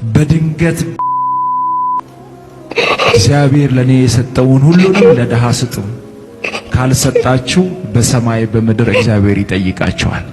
በድንገት እግዚአብሔር ለኔ የሰጠውን ሁሉንም ለድሃ ስጡ ካልሰጣችሁ በሰማይ በምድር እግዚአብሔር ይጠይቃችኋል።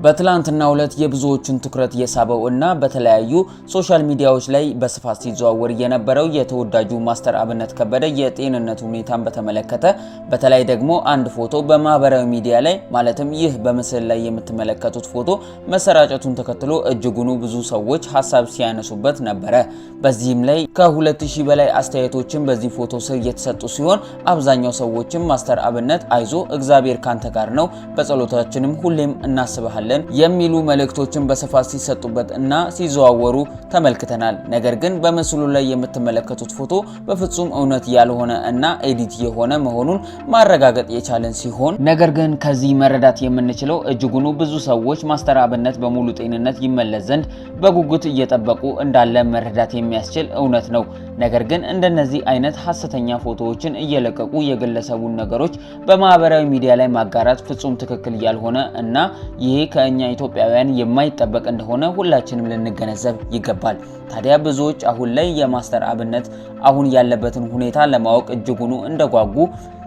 በትላንትናው ዕለት የብዙዎችን ትኩረት የሳበው እና በተለያዩ ሶሻል ሚዲያዎች ላይ በስፋት ሲዘዋወር የነበረው የተወዳጁ ማስተር አብነት ከበደ የጤንነት ሁኔታን በተመለከተ በተለይ ደግሞ አንድ ፎቶ በማህበራዊ ሚዲያ ላይ ማለትም ይህ በምስል ላይ የምትመለከቱት ፎቶ መሰራጨቱን ተከትሎ እጅጉኑ ብዙ ሰዎች ሐሳብ ሲያነሱበት ነበረ። በዚህም ላይ ከ2000 በላይ አስተያየቶችን በዚህ ፎቶ ስር የተሰጡ ሲሆን አብዛኛው ሰዎችም ማስተር አብነት አይዞ እግዚአብሔር ካንተ ጋር ነው፣ በጸሎታችንም ሁሌም እናስብሃለን የሚሉ መልእክቶችን በስፋት ሲሰጡበት እና ሲዘዋወሩ ተመልክተናል። ነገር ግን በምስሉ ላይ የምትመለከቱት ፎቶ በፍጹም እውነት ያልሆነ እና ኤዲት የሆነ መሆኑን ማረጋገጥ የቻለን ሲሆን ነገር ግን ከዚህ መረዳት የምንችለው እጅጉኑ ብዙ ሰዎች ማስተር አብነት በሙሉ ጤንነት ይመለስ ዘንድ በጉጉት እየጠበቁ እንዳለ መረዳት የሚያስችል እውነት ነው። ነገር ግን እንደነዚህ አይነት ሐሰተኛ ፎቶዎችን እየለቀቁ የግለሰቡን ነገሮች በማህበራዊ ሚዲያ ላይ ማጋራት ፍጹም ትክክል ያልሆነ እና ይሄ ከኛ ኢትዮጵያውያን የማይጠበቅ እንደሆነ ሁላችንም ልንገነዘብ ይገባል። ታዲያ ብዙዎች አሁን ላይ የማስተር አብነት አሁን ያለበትን ሁኔታ ለማወቅ እጅጉኑ እንደጓጉ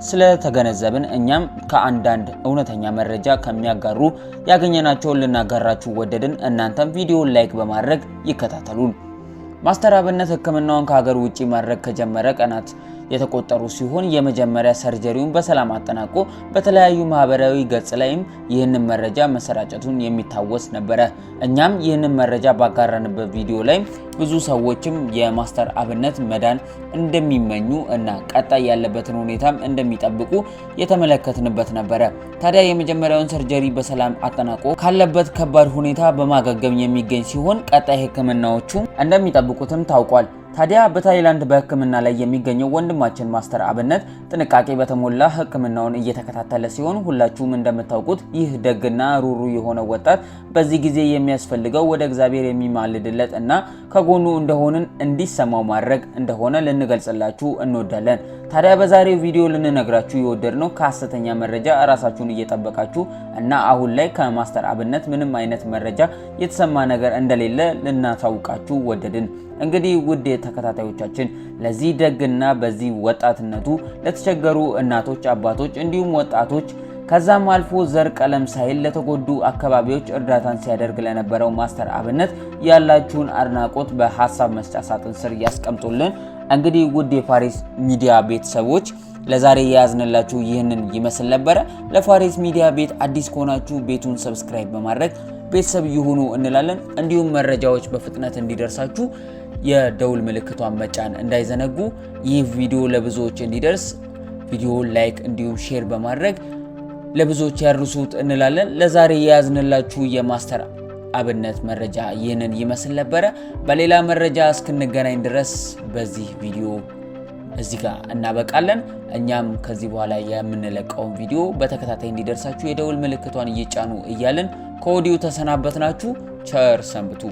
ስለተገነዘብን እኛም ከአንዳንድ እውነተኛ መረጃ ከሚያጋሩ ያገኘናቸውን ልናጋራችሁ ወደድን። እናንተም ቪዲዮውን ላይክ በማድረግ ይከታተሉን። ማስተር አብነት ህክምናውን ከሀገር ውጪ ማድረግ ከጀመረ ቀናት የተቆጠሩ ሲሆን የመጀመሪያ ሰርጀሪውን በሰላም አጠናቆ በተለያዩ ማህበራዊ ገጽ ላይም ይህንን መረጃ መሰራጨቱን የሚታወስ ነበረ። እኛም ይህንን መረጃ ባጋራንበት ቪዲዮ ላይ ብዙ ሰዎችም የማስተር አብነት መዳን እንደሚመኙ እና ቀጣይ ያለበትን ሁኔታም እንደሚጠብቁ የተመለከትንበት ነበረ። ታዲያ የመጀመሪያውን ሰርጀሪ በሰላም አጠናቆ ካለበት ከባድ ሁኔታ በማገገም የሚገኝ ሲሆን ቀጣይ ህክምናዎቹ እንደሚጠብቁትም ታውቋል። ታዲያ በታይላንድ በህክምና ላይ የሚገኘው ወንድማችን ማስተር አብነት ጥንቃቄ በተሞላ ህክምናውን እየተከታተለ ሲሆን ሁላችሁም እንደምታውቁት ይህ ደግና ሩሩ የሆነ ወጣት በዚህ ጊዜ የሚያስፈልገው ወደ እግዚአብሔር የሚማልድለት እና ከጎኑ እንደሆንን እንዲሰማው ማድረግ እንደሆነ ልንገልጽላችሁ እንወዳለን። ታዲያ በዛሬው ቪዲዮ ልንነግራችሁ የወደድነው ከሐሰተኛ መረጃ ራሳችሁን እየጠበቃችሁ እና አሁን ላይ ከማስተር አብነት ምንም አይነት መረጃ የተሰማ ነገር እንደሌለ ልናሳውቃችሁ ወደድን። እንግዲህ ውድ ተከታታዮቻችን ለዚህ ደግና በዚህ ወጣትነቱ ለተቸገሩ እናቶች፣ አባቶች እንዲሁም ወጣቶች ከዛም አልፎ ዘር ቀለም ሳይል ለተጎዱ አካባቢዎች እርዳታን ሲያደርግ ለነበረው ማስተር አብነት ያላችሁን አድናቆት በሐሳብ መስጫ ሳጥን ስር ያስቀምጡልን። እንግዲህ ውድ የፋሪስ ሚዲያ ቤተሰቦች ለዛሬ ያዝንላችሁ ይህንን ይመስል ነበረ። ለፋሪስ ሚዲያ ቤት አዲስ ከሆናችሁ ቤቱን ሰብስክራይብ በማድረግ ቤተሰብ ይሁኑ እንላለን። እንዲሁም መረጃዎች በፍጥነት እንዲደርሳችሁ የደውል ምልክቷን መጫን እንዳይዘነጉ። ይህ ቪዲዮ ለብዙዎች እንዲደርስ ቪዲዮ ላይክ እንዲሁም ሼር በማድረግ ለብዙዎች ያርሱት እንላለን። ለዛሬ ያዝንላችሁ የማስተር አብነት መረጃ ይህንን ይመስል ነበረ። በሌላ መረጃ እስክንገናኝ ድረስ በዚህ ቪዲዮ እዚህ ጋር እናበቃለን። እኛም ከዚህ በኋላ የምንለቀውን ቪዲዮ በተከታታይ እንዲደርሳችሁ የደውል ምልክቷን እየጫኑ እያልን ከወዲሁ ተሰናበትናችሁ። ቸር ሰንብቱ።